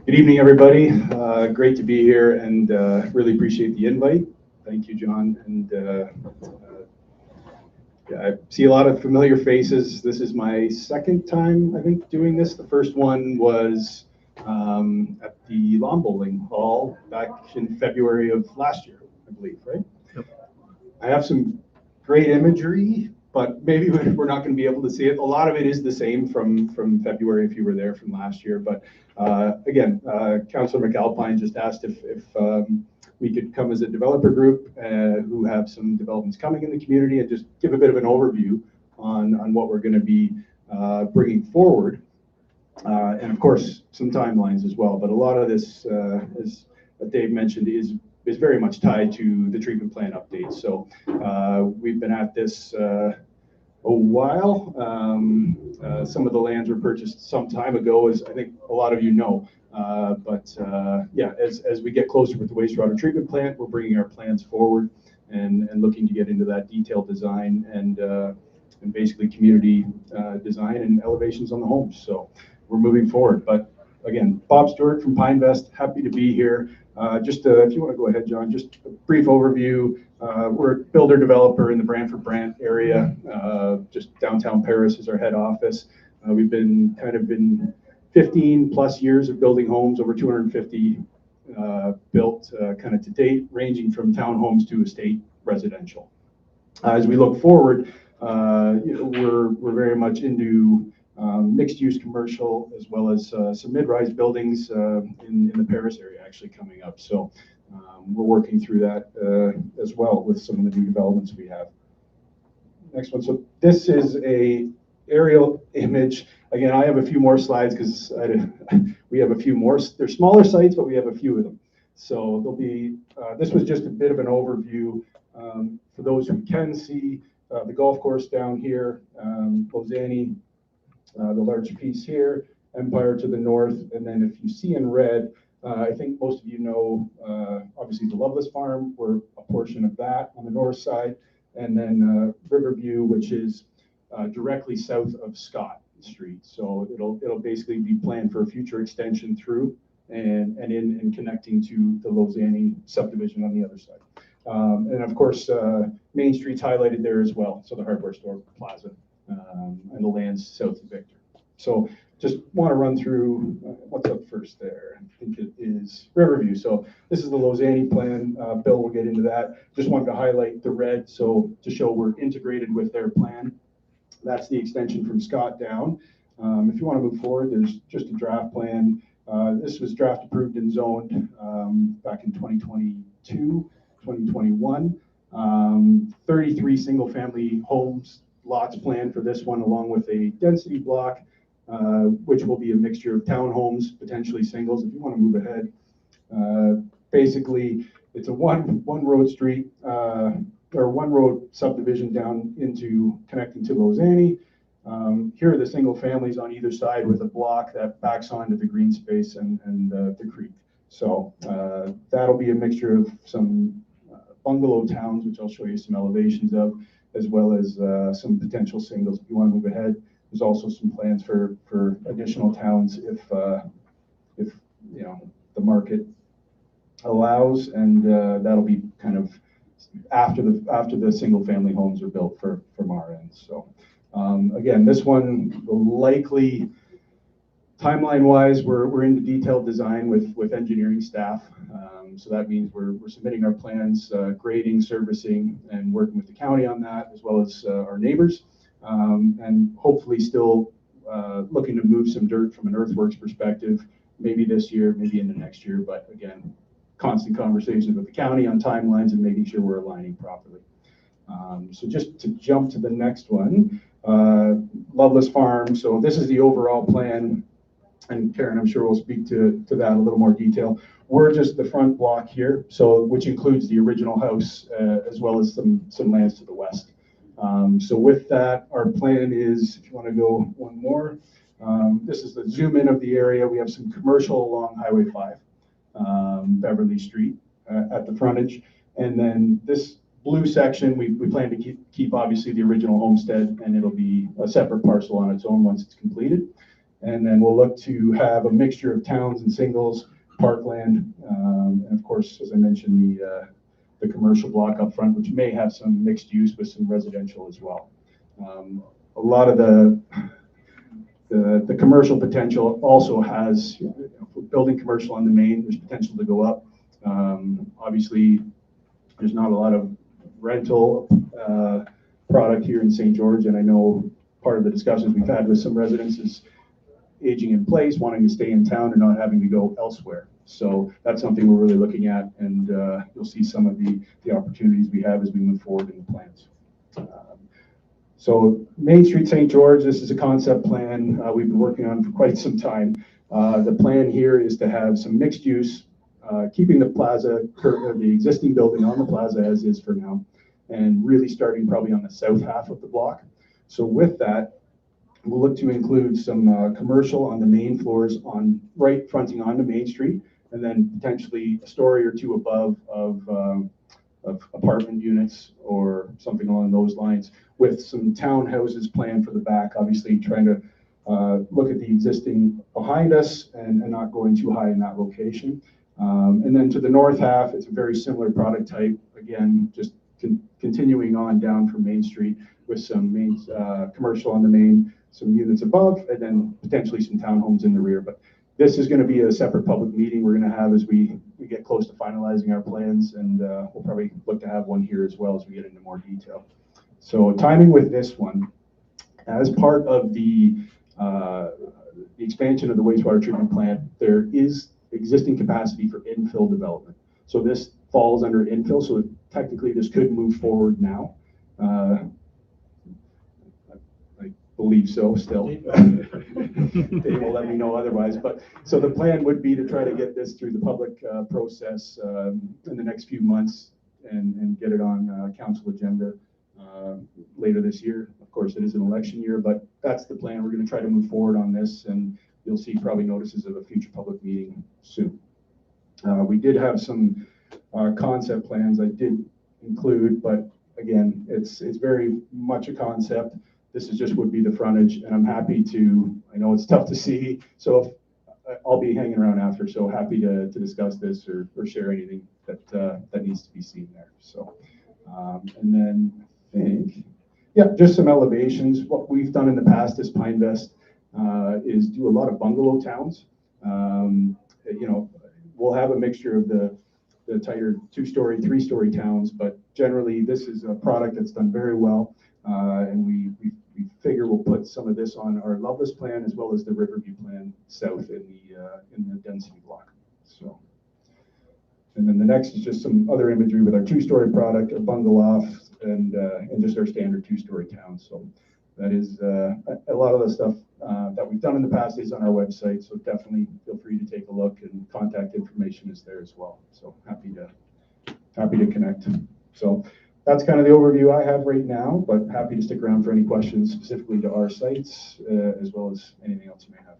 Good evening, everybody. Great to be here and really appreciate the invite. Thank you, John. And yeah, I see a lot of familiar faces. This is my second time, I think, doing this. The first one was at the lawn bowling hall back in February of last year, I believe, right? Yep. I have some great imagery, but maybe we're not going to be able to see it. A lot of it is the same from February if you were there from last year. But again, Councillor McAlpine just asked if we could come as a developer group who have some developments coming in the community and just give a bit of an overview on what we're going to be bringing forward. And of course, some timelines as well. But a lot of this, as Dave mentioned, is very much tied to the treatment plan updates. So we've been at this a while. Some of the lands were purchased some time ago, as I think a lot of you know. But yeah, as we get closer with the wastewater treatment plant, we're bringing our plans forward and looking to get into that detailed design and basically community design and elevations on the homes. So we're moving forward. But again, Bob Stewart from Pinevest, happy to be here. Just if you want to go ahead, John, just a brief overview. We're a builder developer in the Brantford-Brant area. Just downtown Paris is our head office. We've been kind of in 15 plus years of building homes, over 250 built kind of to date, ranging from townhomes to estate residential. As we look forward, we're very much into mixed-use commercial, as well as some mid-rise buildings in the Paris area actually coming up. So we're working through that as well with some of the new developments we have. Next one. So this is a aerial image. Again, I have a few more slides because we have a few more. They're smaller sites, but we have a few of them. So there'll be. This was just a bit of an overview for those who can see the golf course down here, Lozani. The large piece here, Empire to the north, and then if you see in red, I think most of you know, obviously the Loveless Farm, we're a portion of that on the north side, and then Riverview, which is directly south of Scott Street. So it'll basically be planned for a future extension through and connecting to the Lozani subdivision on the other side. And of course, Main Street's highlighted there as well, so the hardware store plaza. And the lands south of Victor. So just want to run through what's up first there. I think it is Riverview. So this is the Lozani plan. Bill will get into that. Just wanted to highlight the red so to show we're integrated with their plan. That's the extension from Scott down. If you want to move forward, there's just a draft plan. This was draft approved and zoned back in 2022, 2021. 33 single family homes lots planned for this one, along with a density block, which will be a mixture of townhomes, potentially singles. If you want to move ahead, basically it's a one road street or one road subdivision down into connecting to Lozani. Here are the single families on either side with a block that backs onto the green space and the creek. So that'll be a mixture of some bungalow towns, which I'll show you some elevations of, as well as some potential singles. If you want to move ahead, there's also some plans for additional towns if you know the market allows, and that'll be kind of after the single family homes are built from our end. So again, this one will likely timeline wise, we're into detailed design with engineering staff. So that means we're submitting our plans, grading, servicing, and working with the county on that, as well as our neighbors, and hopefully still looking to move some dirt from an earthworks perspective, maybe this year, maybe into next year. But again, constant conversations with the county on timelines and making sure we're aligning properly. So just to jump to the next one, Loveless Farm. So this is the overall plan. And Karen, I'm sure will speak to that in a little more detail. We're just the front block here, so which includes the original house as well as some lands to the west. So with that, our plan is, if you want to go one more, this is the zoom in of the area. We have some commercial along Highway 5, Beverly Street at the frontage, and then this blue section we plan to keep obviously the original homestead, and it'll be a separate parcel on its own once it's completed. And then we'll look to have a mixture of towns and singles, parkland, and of course, as I mentioned, the commercial block up front, which may have some mixed use with some residential as well. A lot of the commercial potential also has, for building commercial on the main, there's potential to go up. Obviously, there's not a lot of rental product here in St. George, and I know part of the discussions we've had with some residents is aging in place, wanting to stay in town and not having to go elsewhere. So that's something we're really looking at, and you'll see some of the opportunities we have as we move forward in the plans. So Main Street St. George, this is a concept plan we've been working on for quite some time. The plan here is to have some mixed use, keeping the plaza, the existing building on the plaza as is for now, and really starting probably on the south half of the block. So with that, we'll look to include some commercial on the main floors on right fronting onto Main Street, and then potentially a story or two above of apartment units or something along those lines, with some townhouses planned for the back, obviously trying to look at the existing behind us and not going too high in that location. And then to the north half, it's a very similar product type. Again, just continuing on down from Main Street with some main commercial on the main, some units above, and then potentially some townhomes in the rear. But this is going to be a separate public meeting we're going to have as we get close to finalizing our plans, and we'll probably look to have one here as well as we get into more detail. So timing with this one, as part of the expansion of the wastewater treatment plant, there is existing capacity for infill development. So this falls under infill, so technically this could move forward now. I believe so still. Dave will let me know otherwise. But so the plan would be to try to get this through the public process in the next few months and get it on council agenda later this year. Of course, it is an election year, but that's the plan. We're going to try to move forward on this, and you'll see probably notices of a future public meeting soon. We did have some concept plans I did include, but again, it's very much a concept. This is just would be the frontage, and I'm happy to, I know it's tough to see, so I'll be hanging around after, so happy to discuss this or share anything that needs to be seen there. So, and then I think, yeah, just some elevations. What we've done in the past as Pinevest is do a lot of bungalow towns. We'll have a mixture of the tighter 2-story, 3-story towns, but generally this is a product that's done very well, and we figure we'll put some of this on our Loveless plan as well as the Riverview plan south in the density block. So, and then the next is just some other imagery with our 2-story product, a bungalow, and just our standard 2-story town. So that is a lot of the stuff that we've done in the past is on our website. So definitely feel free to take a look, and contact information is there as well. So happy to connect. So that's kind of the overview I have right now, but happy to stick around for any questions specifically to our sites as well as anything else you may have.